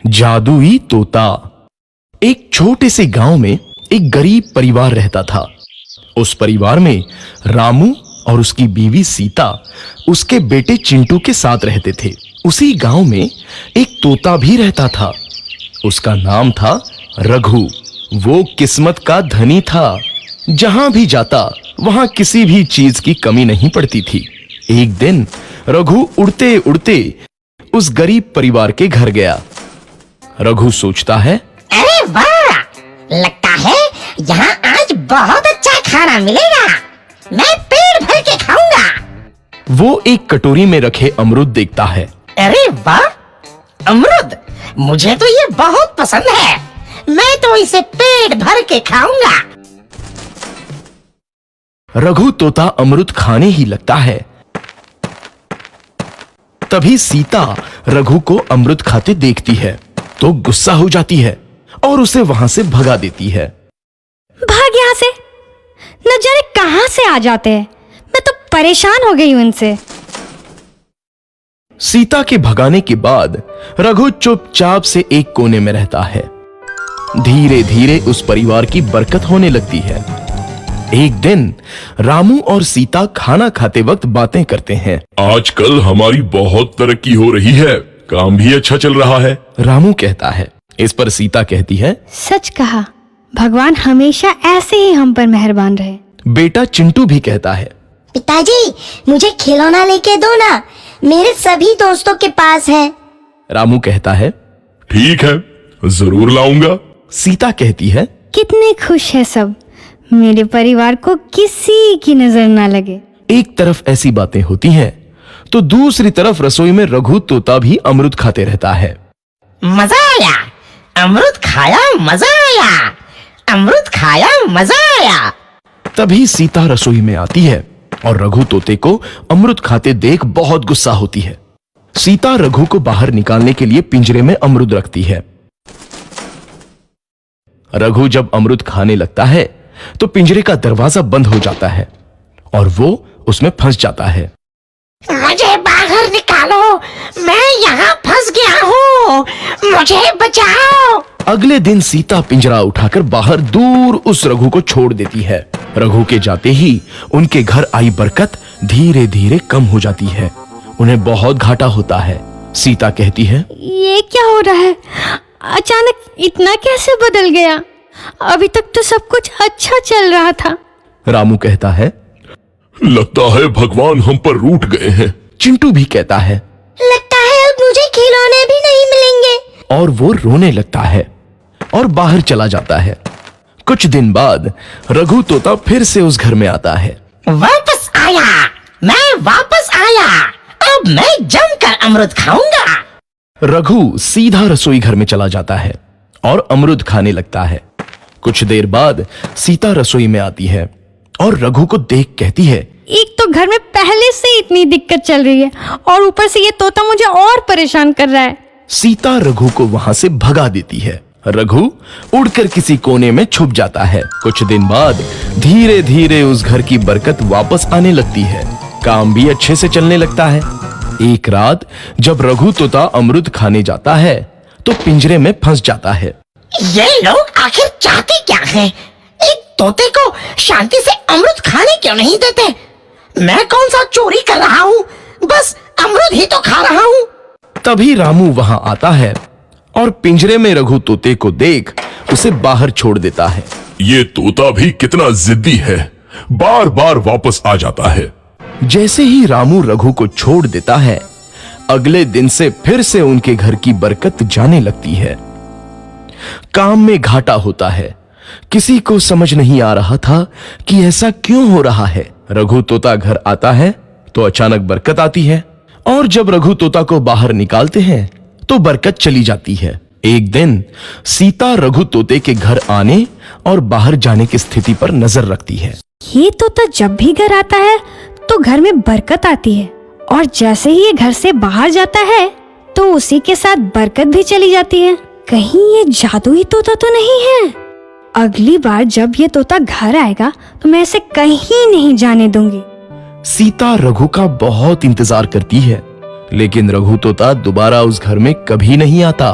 जादुई तोता। एक छोटे से गांव में एक गरीब परिवार रहता था। उस परिवार में रामू और उसकी बीवी सीता उसके बेटे चिंटू के साथ रहते थे। उसी गांव में एक तोता भी रहता था। उसका नाम था रघु। वो किस्मत का धनी था। जहां भी जाता वहां किसी भी चीज की कमी नहीं पड़ती थी। एक दिन रघु उड़ते उड़ते उस गरीब परिवार के घर गया। रघु सोचता है, अरे वाह, लगता है यहाँ आज बहुत अच्छा खाना मिलेगा। मैं पेट भर के खाऊंगा। वो एक कटोरी में रखे अमरूद देखता है। अरे वाह, अमरूद, मुझे तो ये बहुत पसंद है। मैं तो इसे पेट भर के खाऊंगा। रघु तोता अमरूद खाने ही लगता है। तभी सीता रघु को अमरूद खाते देखती है तो गुस्सा हो जाती है और उसे वहां से भगा देती है। भाग यहाँ से, न जाने कहां से आ जाते हैं। मैं तो परेशान हो गई हूं इनसे। सीता के भगाने के बाद रघु चुपचाप से एक कोने में रहता है। धीरे धीरे उस परिवार की बरकत होने लगती है। एक दिन रामू और सीता खाना खाते वक्त बातें करते हैं। आजकल हमारी बहुत तरक्की हो रही है, काम भी अच्छा चल रहा है। रामू कहता है। इस पर सीता कहती है, सच कहा, भगवान हमेशा ऐसे ही हम पर मेहरबान रहे। बेटा चिंटू भी कहता है, पिताजी, मुझे खिलौना लेके दो ना, मेरे सभी दोस्तों के पास है। रामू कहता है, ठीक है, जरूर लाऊंगा। सीता कहती है, कितने खुश है सब, मेरे परिवार को किसी की नजर ना लगे। एक तरफ ऐसी बातें होती हैं तो दूसरी तरफ रसोई में रघु तोता भी अमरूद खाते रहता है। मजा आया, अमरूद खाया, मजा आया, अमरूद खाया, मजा आया। तभी सीता रसोई में आती है और रघु तोते को अमरूद खाते देख बहुत गुस्सा होती है। सीता रघु को बाहर निकालने के लिए पिंजरे में अमरूद रखती है। रघु जब अमरूद खाने लगता है तो पिंजरे का दरवाजा बंद हो जाता है और वो उसमें फंस जाता है। मुझे बाहर निकालो, मैं यहाँ फंस गया हूँ, मुझे बचाओ। अगले दिन सीता पिंजरा उठाकर बाहर दूर उस रघु को छोड़ देती है। रघु के जाते ही उनके घर आई बरकत धीरे धीरे कम हो जाती है। उन्हें बहुत घाटा होता है। सीता कहती है, ये क्या हो रहा है? अचानक इतना कैसे बदल गया? अभी तक तो सब कुछ अच्छा चल रहा था। रामू कहता है, लगता है भगवान हम पर रूठ गए हैं। चिंटू भी कहता है, लगता है अब मुझे खिलौने भी नहीं मिलेंगे। और वो रोने लगता है और बाहर चला जाता है। कुछ दिन बाद रघु तोता फिर से उस घर में आता है। वापस आया, मैं वापस आया, अब मैं जमकर अमरूद खाऊंगा। रघु सीधा रसोई घर में चला जाता है और अमरूद खाने लगता है। कुछ देर बाद सीता रसोई में आती है और रघु को देख कहती है, एक तो घर में पहले से इतनी दिक्कत चल रही है और ऊपर से ये तोता मुझे और परेशान कर रहा है। सीता रघु को वहां से भगा देती है। रघु उड़कर किसी कोने में छुप जाता है। कुछ दिन बाद धीरे धीरे उस घर की बरकत वापस आने लगती है। काम भी अच्छे से चलने लगता है। एक रात जब रघु तोता अमरूद खाने जाता है तो पिंजरे में फंस जाता है। ये लोग आखिर चाहते क्या हैं? एक तोते को शांति से अमरूद खाने क्यों नहीं देते? मैं कौन सा चोरी कर रहा हूँ? बस अमरूद ही तो खा रहा हूँ। तभी रामू वहां आता है और पिंजरे में रघु तोते को देख उसे बाहर छोड़ देता है। ये तोता भी कितना जिद्दी है, बार बार वापस आ जाता है। जैसे ही रामू रघु को छोड़ देता है, अगले दिन से फिर से उनके घर की बरकत जाने लगती है। काम में घाटा होता है। किसी को समझ नहीं आ रहा था कि ऐसा क्यों हो रहा है। रघु तोता घर आता है तो अचानक बरकत आती है और जब रघु तोता को बाहर निकालते हैं तो बरकत चली जाती है। एक दिन सीता रघु तोते के घर आने और बाहर जाने की स्थिति पर नजर रखती है। ये तोता जब भी घर आता है तो घर में बरकत आती है और जैसे ही ये घर से बाहर जाता है तो उसी के साथ बरकत भी चली जाती है। कहीं ये जादुई तोता तो नहीं है? अगली बार जब ये तोता घर आएगा तो मैं इसे कहीं नहीं जाने दूंगी। सीता रघु का बहुत इंतजार करती है लेकिन रघु तोता दोबारा उस घर में कभी नहीं आता।